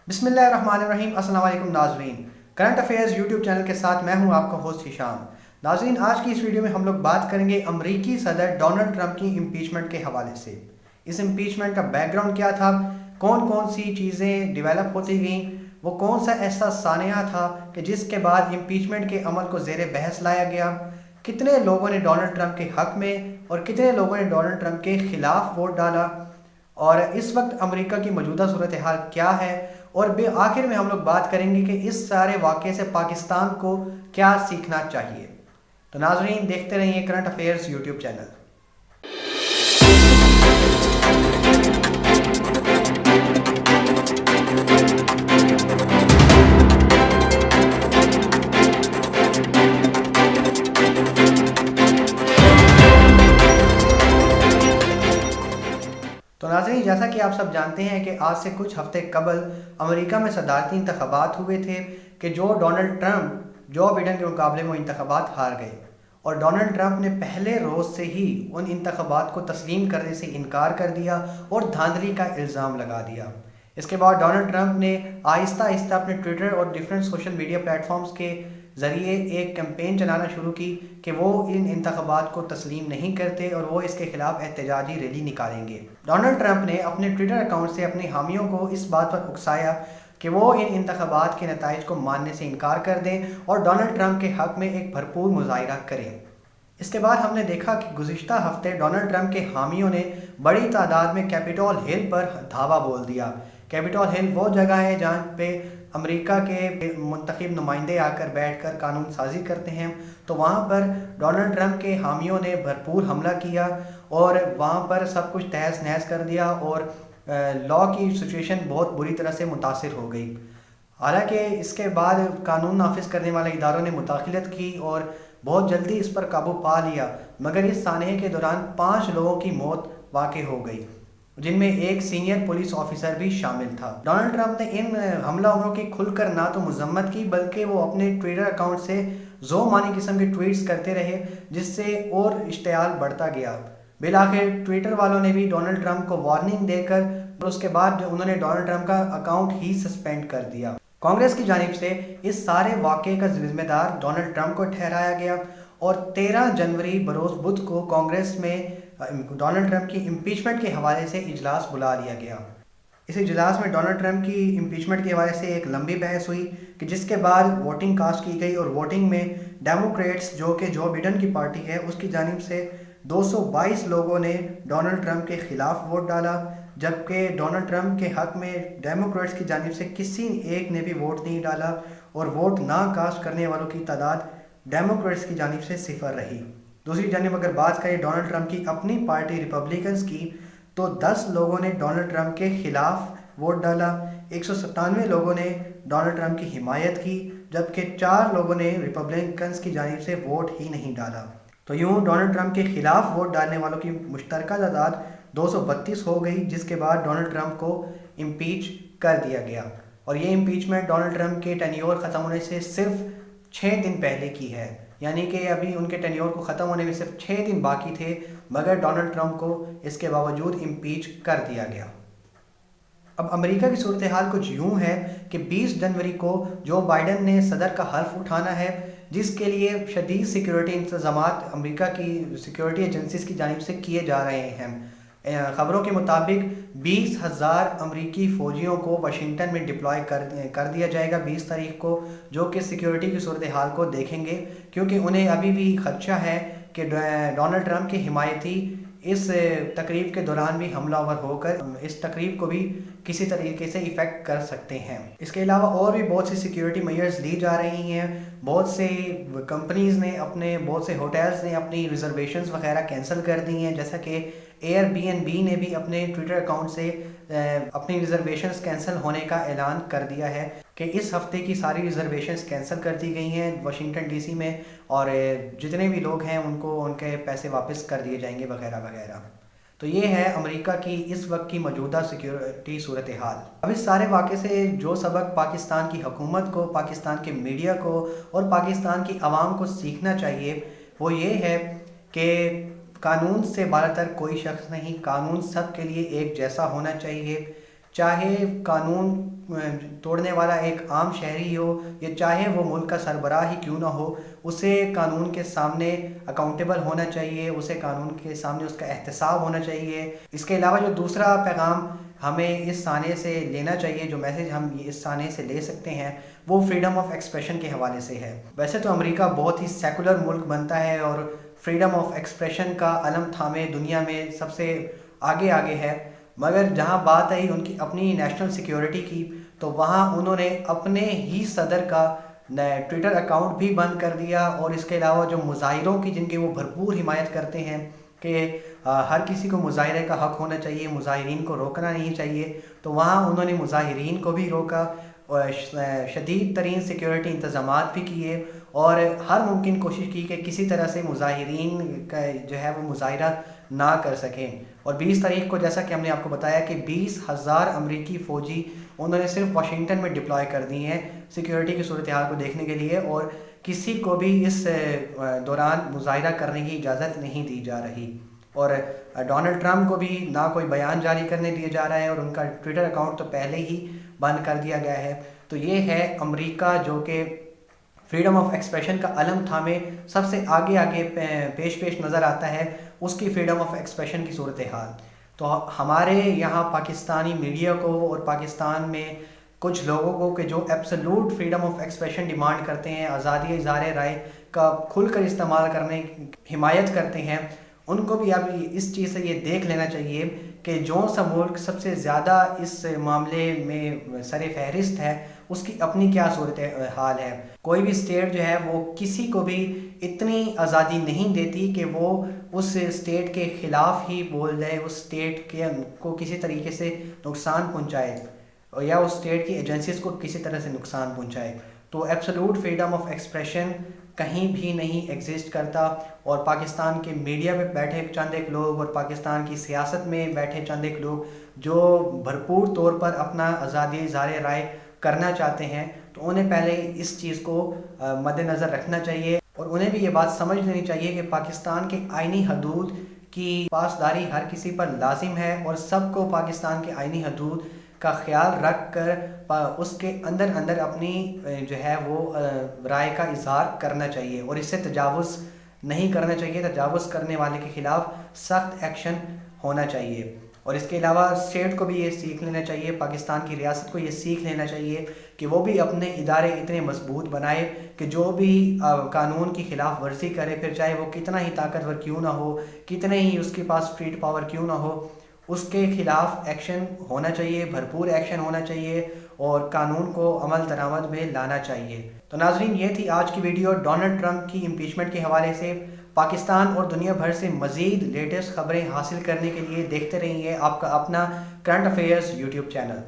बिस्मिल्लाहिर्रहमानिर्रहीम। अस्सलाम वालेकुम नाजरीन, करंट अफेयर्स यूट्यूब चैनल के साथ मैं हूं आपका होस्ट हिशाम। नाजरीन, आज की इस वीडियो में हम लोग बात करेंगे अमरीकी सदर डोनाल्ड ट्रंप की इम्पीचमेंट के हवाले से। इस इम्पीचमेंट का बैकग्राउंड क्या था, कौन कौन सी चीज़ें डेवलप होती गईं, वो कौन सा ऐसा सानिया था कि जिसके बाद इम्पीचमेंट के अमल को ज़ेर बहस लाया गया, कितने लोगों ने डोनाल्ड ट्रंप के हक़ में और कितने लोगों ने डोनाल्ड ट्रंप के ख़िलाफ़ वोट डाला, और इस वक्त अमेरिका की मौजूदा सूरत हाल क्या है, और आखिर में हम लोग बात करेंगे कि इस सारे वाक़े से पाकिस्तान को क्या सीखना चाहिए। तो नाजरीन, देखते रहिए करंट अफेयर्स यूट्यूब चैनल। तो नाज़रीन, जैसा कि आप सब जानते हैं कि आज से कुछ हफ्ते कबल अमेरिका में सदारती इंतखाबात हुए थे कि जो डोनाल्ड ट्रंप जो बिडेन के मुकाबले में वो इंतखाबात हार गए, और डोनाल्ड ट्रंप ने पहले रोज़ से ही उन इंतखाबात को तस्लीम करने से इनकार कर दिया और धांधली का इल्ज़ाम लगा दिया। इसके बाद डोनाल्ड ट्रंप ने आहिस्ता आहिस्ता अपने ट्विटर और डिफरेंट सोशल मीडिया प्लेटफॉर्म्स के ज़रिए एक कैंपेन चलाना शुरू की कि वो इन इंतखाबात को तस्लीम नहीं करते और वो इसके खिलाफ एहतजाजी रैली निकालेंगे। डोनाल्ड ट्रंप ने अपने ट्विटर अकाउंट से अपने हामियों को इस बात पर उकसाया कि वो इन इंतखाबात के नताइज को मानने से इनकार कर दें और डोनाल्ड ट्रंप के हक़ में एक भरपूर मुजाहिरा करें। इसके बाद हमने देखा कि गुज़िश्ता हफ्ते डोनाल्ड ट्रंप के हामियों ने बड़ी तादाद में कैपिटल हिल पर धावा बोल दिया। कैपिटल हिल वो जगह है जहाँ पे अमेरिका के मुंतखब नुमाइंदे आकर बैठकर कानून साजी करते हैं। तो वहाँ पर डोनाल्ड ट्रंप के हामियों ने भरपूर हमला किया और वहाँ पर सब कुछ तहस नहस कर दिया और लॉ की सिचुएशन बहुत बुरी तरह से मुतासिर हो गई। हालांकि इसके बाद कानून नाफिज करने वाले इदारों ने मुदाखलत की और बहुत जल्दी इस पर काबू पा लिया, मगर इस सानहे के दौरान 5 लोगों की मौत वाक़ई हो गई, जिनमें एक सीनियर पुलिस ऑफिसर भी शामिल था। डोनाल्ड ट्रंप ने इन हमलावरों की खुलकर ना तो मजम्मत की, बल्कि वो अपने ट्विटर अकाउंट से जो मानी किस्म के ट्वीट्स करते रहे, जिससे और इश्तियाल बढ़ता गया। बिलाखिर ट्विटर वालों ने भी डोनाल्ड ट्रंप को वार्निंग देकर और उसके बाद उन्होंने डोनाल्ड ट्रंप का अकाउंट ही सस्पेंड कर दिया। कांग्रेस की जानिब से इस सारे वाक़े का जिम्मेदार डोनाल्ड ट्रंप को ठहराया गया और 13 जनवरी बरोज़ बुध को कांग्रेस में डोनाल्ड ट्रंप की इम्पीचमेंट के हवाले से इजलास बुला लिया गया। इस इजलास में डोनाल्ड ट्रंप की इम्पीचमेंट के हवाले से एक लंबी बहस हुई कि जिसके बाद वोटिंग कास्ट की गई और वोटिंग में डेमोक्रेट्स, जो कि जो बिडेन की पार्टी है, उसकी जानिब से 222 लोगों ने डोनाल्ड ट्रंप के ख़िलाफ़ वोट डाला, जबकि डोनाल्ड ट्रंप के हक़ में डेमोक्रेट्स की जानिब से किसी एक ने भी वोट नहीं डाला और वोट ना कास्ट करने वालों की तादाद डेमोक्रेट्स की जानिब से 0 रही। दूसरी जानिब अगर बात करें डोनाल्ड ट्रंप की अपनी पार्टी रिपब्लिकन्स की, तो 10 लोगों ने डोनाल्ड ट्रंप के ख़िलाफ़ वोट डाला, 197 लोगों ने डोनाल्ड ट्रंप की हिमायत की, जबकि 4 लोगों ने रिपब्लिकन्स की जानिब से वोट ही नहीं डाला। तो यूँ डोनाल्ड ट्रंप के ख़िलाफ़ वोट डालने वालों की मुश्तरका तादाद 232 हो गई, जिसके बाद डोनाल्ड ट्रंप को इम्पीच कर दिया गया। और ये इम्पीचमेंट डोनाल्ड ट्रंप के टेन्योर ख़त्म होने से सिर्फ 6 दिन पहले की है, यानी कि अभी उनके टेन्योर को ख़त्म होने में सिर्फ 6 दिन बाकी थे, मगर डोनाल्ड ट्रंप को इसके बावजूद इम्पीच कर दिया गया। अब अमेरिका की सूरत हाल कुछ यूँ है कि 20 जनवरी को जो बाइडन ने सदर का हल्फ उठाना है, जिसके लिए शदीद सिक्योरिटी इंतज़ामात अमेरिका की सिक्योरिटी एजेंसीज़ की जानिब से किए जा रहे हैं। ख़बरों के मुताबिक 20,000 अमरीकी फ़ौजियों को वाशिंगटन में डिप्लॉय कर दिया जाएगा 20 तारीख को, जो कि सिक्योरिटी की सूरत हाल को देखेंगे, क्योंकि उन्हें अभी भी खदशा है कि डोनाल्ड ट्रंप के हिमायती इस तकरीब के दौरान भी हमलावर होकर इस तकरीब को भी किसी तरीके से इफ़ेक्ट कर सकते हैं। इसके अलावा और भी बहुत सी सिक्योरिटी मेजर्स ली जा रही हैं। बहुत से कंपनीज़ ने बहुत से होटल्स ने अपनी रिजर्वेशंस वगैरह कैंसिल कर दी हैं, जैसा कि एयरबीएनबी ने भी अपने ट्विटर अकाउंट से अपनी रिजर्वेशंस कैंसिल होने का ऐलान कर दिया है कि इस हफ्ते की सारी रिजर्वेशंस कैंसिल कर दी गई हैं वाशिंगटन डीसी में, और जितने भी लोग हैं उनको उनके पैसे वापस कर दिए जाएंगे वगैरह वगैरह। तो ये है अमेरिका की इस वक्त की मौजूदा सिक्योरिटी सूरत हाल। अब इस सारे वाक़े से जो सबक पाकिस्तान की हुकूमत को, पाकिस्तान के मीडिया को और पाकिस्तान की आवाम को सीखना चाहिए, वो ये है कि कानून से बालातर कोई शख्स नहीं, कानून सब के लिए एक जैसा होना चाहिए। چاہے قانون توڑنے والا ایک عام شہری ہو یا چاہے وہ ملک کا سربراہ ہی کیوں نہ ہو، اسے قانون کے سامنے اکاؤنٹیبل ہونا چاہیے، اسے قانون کے سامنے اس کا احتساب ہونا چاہیے۔ اس کے علاوہ جو دوسرا پیغام ہمیں اس سانے سے لینا چاہیے، جو میسج ہم اس سانے سے لے سکتے ہیں، وہ فریڈم آف ایکسپریشن کے حوالے سے ہے۔ ویسے تو امریکہ بہت ہی سیکولر ملک بنتا ہے اور فریڈم آف ایکسپریشن کا علم تھامے دنیا میں سب سے آگے ہے، مگر جہاں بات آئی ان کی اپنی نیشنل سیکیورٹی کی تو وہاں انہوں نے اپنے ہی صدر کا ٹویٹر اکاؤنٹ بھی بند کر دیا، اور اس کے علاوہ جو مظاہروں کی جن کی وہ بھرپور حمایت کرتے ہیں کہ ہر کسی کو مظاہرے کا حق ہونا چاہیے، مظاہرین کو روکنا نہیں چاہیے، تو وہاں انہوں نے مظاہرین کو بھی روکا اور شدید ترین سیکیورٹی انتظامات بھی کیے اور ہر ممکن کوشش کی کہ کسی طرح سے مظاہرین کا جو ہے وہ مظاہرہ نہ کر سکیں۔ اور 20 تاریخ کو جیسا کہ ہم نے آپ کو بتایا کہ 20,000 امریکی فوجی انہوں نے صرف واشنگٹن میں ڈپلوائے کر دی ہیں سیکیورٹی کی صورتحال کو دیکھنے کے لیے، اور کسی کو بھی اس دوران مظاہرہ کرنے کی اجازت نہیں دی جا رہی، اور ڈونلڈ ٹرمپ کو بھی نہ کوئی بیان جاری کرنے دیا جا رہا ہے اور ان کا ٹویٹر اکاؤنٹ تو پہلے ہی بند کر دیا گیا ہے۔ تو یہ ہے امریکہ جو کہ فریڈم آف ایکسپریشن کا علم تھامے سب سے آگے پیش نظر آتا ہے، اس کی فریڈم آف ایکسپریشن کی صورتحال۔ تو ہمارے یہاں پاکستانی میڈیا کو اور پاکستان میں کچھ لوگوں کو کہ جو absolute freedom of expression demand کرتے ہیں، آزادی اظہار رائے کا کھل کر استعمال کرنے کی حمایت کرتے ہیں، ان کو بھی اب اس چیز سے یہ دیکھ لینا چاہیے کہ جو سا ملک سب سے زیادہ اس معاملے میں سر فہرست ہے، اس کی اپنی کیا صورت حال ہے۔ کوئی بھی اسٹیٹ جو ہے وہ کسی کو بھی اتنی آزادی نہیں دیتی کہ وہ اس اسٹیٹ کے خلاف ہی بول جائے، اس اسٹیٹ کے کو کسی طریقے سے نقصان پہنچائے یا اس اسٹیٹ کی ایجنسیز کو کسی طرح سے نقصان پہنچائے۔ تو ایبسولوٹ فریڈم آف ایکسپریشن کہیں بھی نہیں ایگزسٹ کرتا، اور پاکستان کے میڈیا پہ بیٹھے چند ایک لوگ اور پاکستان کی سیاست میں بیٹھے چند ایک لوگ جو بھرپور طور پر اپنا آزادی اظہار رائے کرنا چاہتے ہیں، تو انہیں پہلے اس چیز کو مد نظر رکھنا چاہیے، اور انہیں بھی یہ بات سمجھ لینی چاہیے کہ پاکستان کے آئینی حدود کی پاسداری ہر کسی پر لازم ہے، اور سب کو پاکستان کے آئینی حدود کا خیال رکھ کر اس کے اندر اپنی جو ہے وہ رائے کا اظہار کرنا چاہیے، اور اس سے تجاوز نہیں کرنا چاہیے۔ تجاوز کرنے والے کے خلاف سخت ایکشن ہونا چاہیے، اور اس کے علاوہ اسٹیٹ کو بھی یہ سیکھ لینا چاہیے، پاکستان کی ریاست کو یہ سیکھ لینا چاہیے کہ وہ بھی اپنے ادارے اتنے مضبوط بنائے کہ جو بھی قانون کی خلاف ورزی کرے، پھر چاہے وہ کتنا ہی طاقتور کیوں نہ ہو، کتنے ہی اس کے پاس اسٹریٹ پاور کیوں نہ ہو، اس کے خلاف ایکشن ہونا چاہیے، بھرپور ایکشن ہونا چاہیے، اور قانون کو عمل درآمد میں لانا چاہیے۔ تو ناظرین، یہ تھی آج کی ویڈیو ڈونلڈ ٹرمپ کی امپیچمنٹ کے حوالے سے۔ پاکستان اور دنیا بھر سے مزید لیٹسٹ خبریں حاصل کرنے کے لیے دیکھتے رہیے آپ کا اپنا کرنٹ افیئرز یوٹیوب چینل۔